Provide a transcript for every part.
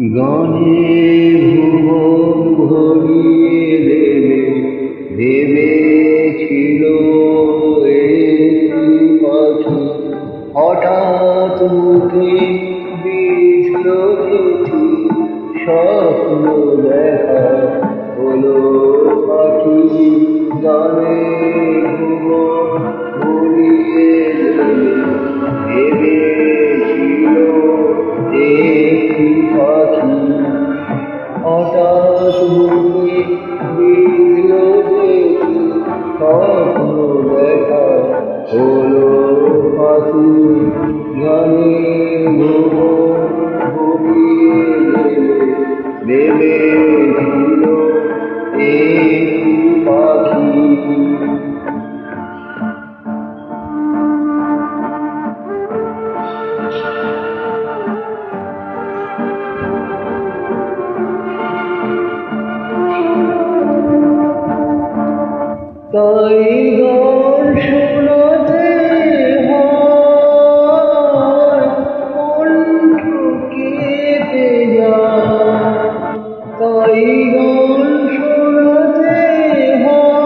গানে ভুবন ভরিয়ে দেবে ভেবেছিল একটি পাখি, হঠাৎ মুখে বিঁধল চিঠি, স্বপ্ন দেখা হলো পাখি। গানে ভুবন ভরিয়ে দেবে ভেবেছিল একটি পাখি, হঠাৎ মুখে বিঁধল চিঠি, স্বপ্ন দেখা হলো পাখি। গানে ভুবন ভরিয়ে দেবে ভেবেছিল একটি পাখি। তাই গান শোনাতে হয় কণ্ঠ কেঁপে যায়, তাই গান শোনাতে হয়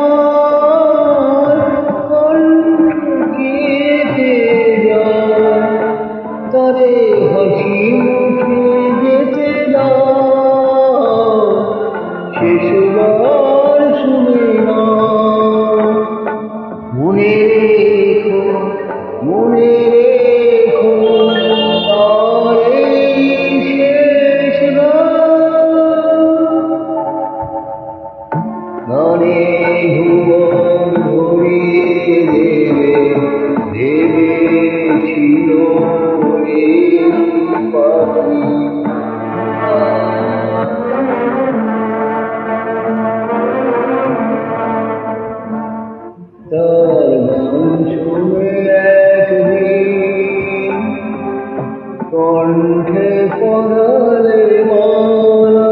কণ্ঠ কেঁপে যায়। তারে হাসি মুখে যেতে দাও, শেষবার শুনে না। মনে রেখো, মনে রেখো, তার এই শেষ গানে ভুবন ভরিয়ে দেবে ভেবেছিল একটি পাখি। তার গান শুনে একদিন কণ্ঠে পড়ালে মালা,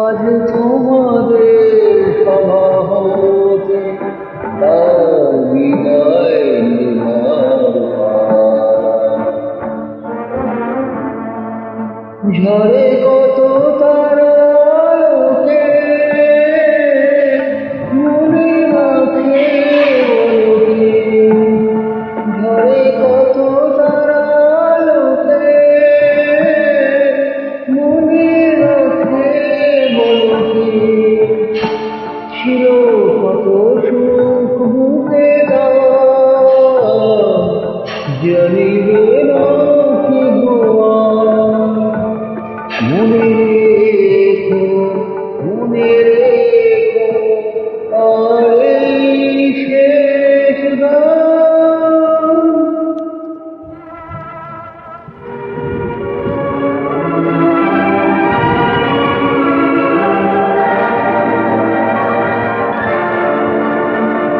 আজ তোমাদের সভা হতে তার বিদায় নেবার পালা। ঝরে কত তারা আলোকে মনে রাখে বলকে, ঝরে কত তারা আলোকে মনে রাখে বলকে। ছিল কত সুখ বুকে দেওয়া, জানিবে না